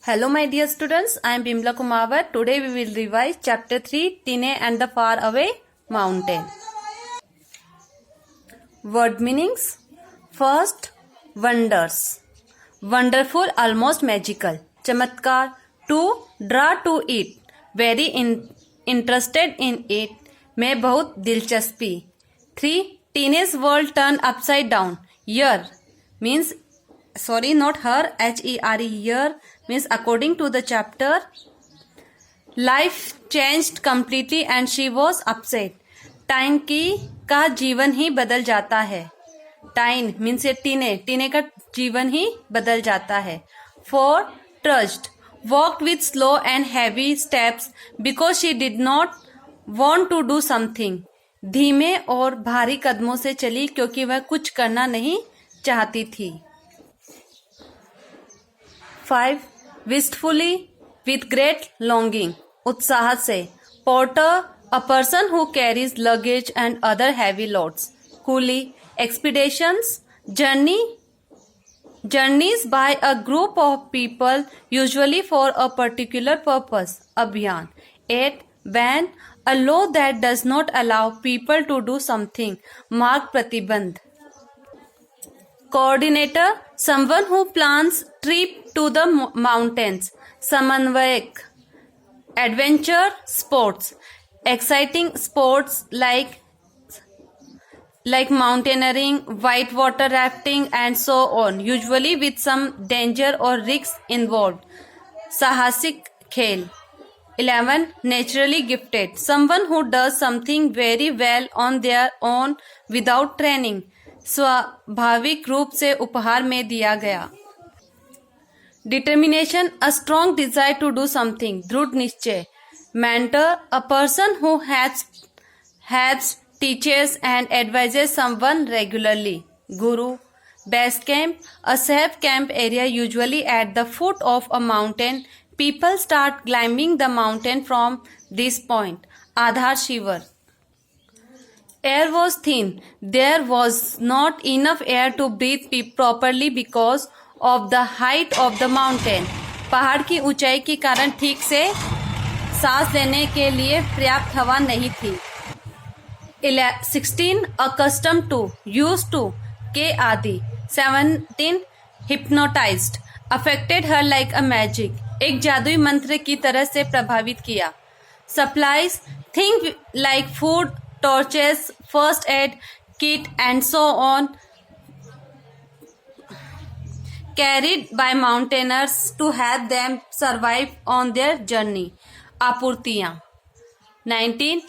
Hello my dear students, I am Bimla Kumawar. Today we will revise chapter 3 Tine and the Far Away Mountain. Word meanings. First, wonders. Wonderful, almost magical. Chamatkar. 2. Draw to it. Very interested in it. में बहुत दिलचस्पी. 3. Teenage world turned upside down. Year means not her, H-E-R-E, year means according to the chapter. Life changed completely and she was upset. टाइन का जीवन ही बदल जाता है. टाइन मीन्स ये टीने का जीवन ही बदल जाता है. 4. Trudged, walked with slow and heavy steps because she did not want to do something. धीमे और भारी कदमों से चली क्योंकि वह कुछ करना नहीं चाहती थी. 5. Wistfully, with great longing, उत्साह से. Porter, a person who carries luggage and other heavy loads. Coolie, expeditions, journeys by a group of people, usually for a particular purpose. Abhiyan. 8. Ban, a law that does not allow people to do something. Mark pratibandh. Coordinator, someone who plans trip to the mountains. Samanvayak. Adventure, sports. Exciting sports like mountaineering, whitewater rafting and so on, usually with some danger or risk involved. Sahasik khel. 11. Naturally gifted, someone who does something very well on their own without training. स्वाभाविक रूप से उपहार में दिया गया. Determination, a strong desire to do something, दृढ़ निश्चय. Mentor, a person who helps, teachers and advises someone regularly. Guru. Base camp, a safe camp area usually at the foot of a mountain. People start climbing the mountain from this point. आधार शिविर. Air was thin. There was not enough air to breathe properly because of the height of the mountain. पहाड़ की ऊंचाई के कारण ठीक से सांस लेने के लिए पर्याप्त हवा नहीं थी. 16. Accustomed to, used to, के आदि. 17. Hypnotized, affected her like a magic, एक जादुई मंत्र की तरह से प्रभावित किया. Supplies, think like food, torches, first aid kit and so on, carried by mountaineers to help them survive on their journey. आपूर्तियां. 19.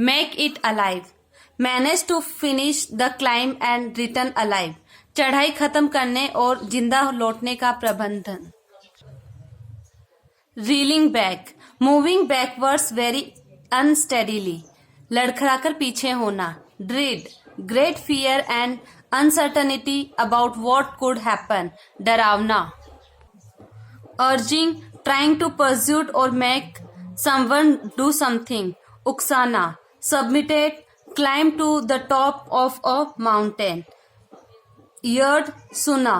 Make it alive, manage to finish the climb and return alive, चढ़ाई खत्म करने और जिंदा लौटने का प्रबंधन. Reeling back, moving backwards very unsteadily, लड़खड़ाकर पीछे होना. Dread, great fear and uncertainty about what could happen, डरावना. Urging, trying to persuade or make someone do something, उकसाना. Submitted, climb to the top of a mountain. Heard, सुना.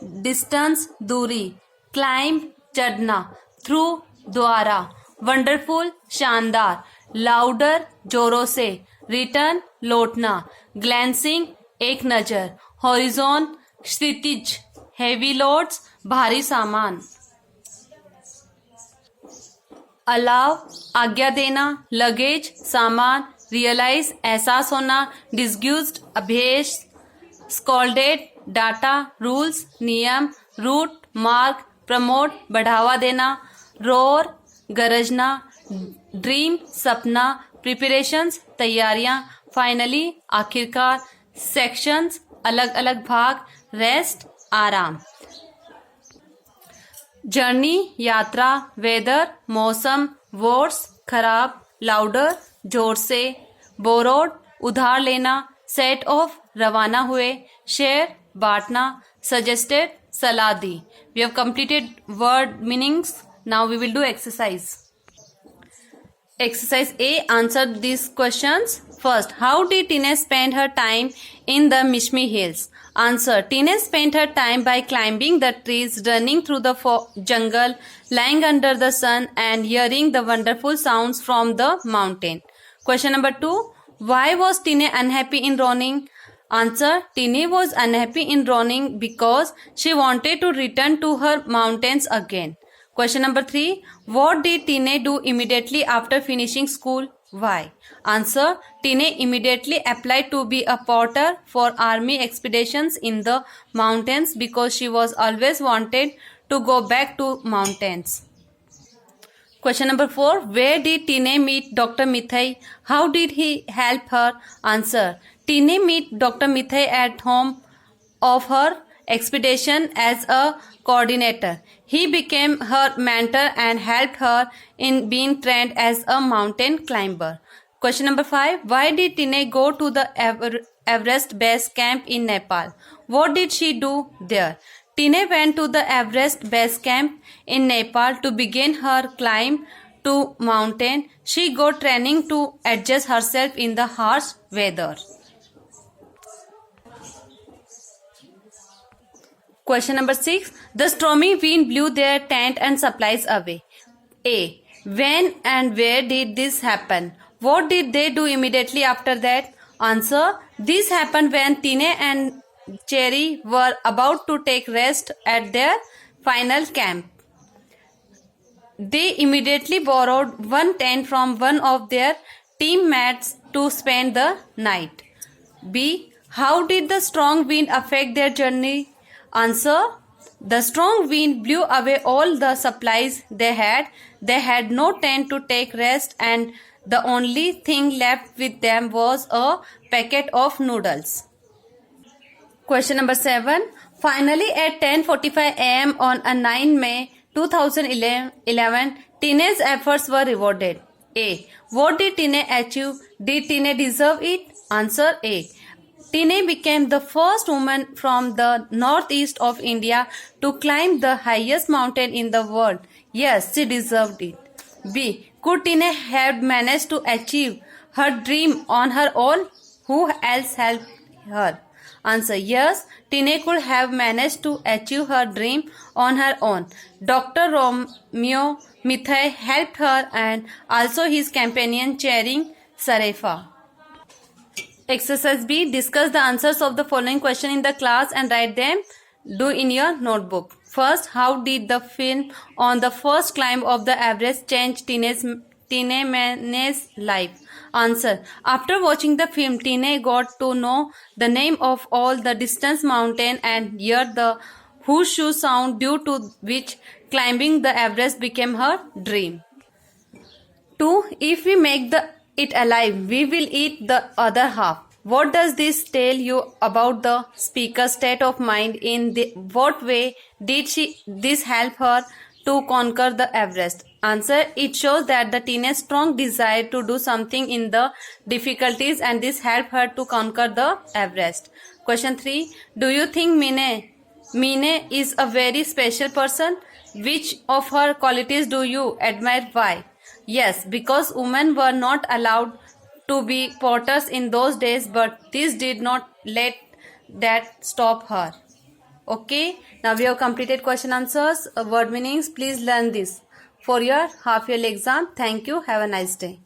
Distance, दूरी. Climb, चढ़ना. Through, द्वारा. Wonderful, शानदार. Louder, जोरों से. Return, लौटना. ग्लैंसिंग, एक नजर. हॉरिजॉन, क्षितिज. हेवी लोड्स, भारी सामान. अलाव, आज्ञा देना. लगेज, सामान. रियलाइज, एहसास होना. डिस्ग्यूज्ड, अभेश. स्कॉल्डेड, डाटा. रूल्स, नियम. रूट, मार्ग. प्रमोट, बढ़ावा देना. रोर, गरजना. ड्रीम, सपना. प्रिपरेशंस, तैयारियां. फाइनली, आखिरकार. सेक्शंस, अलग अलग भाग. रेस्ट, आराम. जर्नी, यात्रा. वेदर, मौसम. वर्ड्स, खराब. लाउडर, जोर से. बोरोड, उधार लेना. सेट ऑफ, रवाना हुए. शेयर, बांटना. सजेस्टेड, सलाह दी. We have completed word meanings. Now we will do exercise. Exercise A. Answer these questions. First, how did Tine spend her time in the Mishmi Hills? Answer. Teenage spent her time by climbing the trees, running through the jungle, lying under the sun, and hearing the wonderful sounds from the mountain. Question number 2. Why was Tine unhappy in Ronin? Answer. Tine was unhappy in Ronin because she wanted to return to her mountains again. Question number 3. What did Tine do immediately after finishing school? Why? Answer. Tine immediately applied to be a porter for army expeditions in the mountains because she was always wanted to go back to mountains. Question number 4. Where did Tine meet Dr. Mithai? How did he help her? Answer. Tine met Dr. Mithai at home of her expedition as a coordinator. He became her mentor and helped her in being trained as a mountain climber. Question number 5. Why did Tine go to the Everest base camp in Nepal? What did she do there? Tine went to the Everest base camp in Nepal to begin her climb to mountain. She got training to adjust herself in the harsh weather. Question number 6. The stormy wind blew their tent and supplies away. A. When and where did this happen? What did they do immediately after that? Answer. This happened when Tine and Cherry were about to take rest at their final camp. They immediately borrowed one tent from one of their teammates to spend the night. B. How did the strong wind affect their journey? Answer. The strong wind blew away all the supplies they had. They had no tent to take rest, and the only thing left with them was a packet of noodles. Question number 7. Finally, at 10:45 a.m. on a 9 May 2011, Tine's efforts were rewarded. A. What did Tine achieve? Did Tine deserve it? Answer. A. Tine became the first woman from the northeast of India to climb the highest mountain in the world. Yes, she deserved it. B. Could Tine have managed to achieve her dream on her own? Who else helped her? Answer. Yes, Tine could have managed to achieve her dream on her own. Dr. Romeo Mithai helped her, and also his companion Charing Sarefa. Exercise B. Discuss the answers of the following question in the class and write them. Do in your notebook. First, how did the film on the first climb of the Everest change Tine's life? Answer. After watching the film, Tine got to know the name of all the distant mountains and hear the whoosh sound, due to which climbing the Everest became her dream. 2. If we make it alive, we will eat the other half. What does this tell you about the speaker's state of mind? In what way did this help her to conquer the Everest? Answer. It shows that the Tine's strong desire to do something in the difficulties, and this helped her to conquer the Everest. Question 3. Do you think Mine is a very special person? Which of her qualities do you admire? Why? Yes, because women were not allowed to be porters in those days, but this did not let that stop her. Okay, now we have completed question answers, word meanings. Please learn this for your half yearly exam. Thank you. Have a nice day.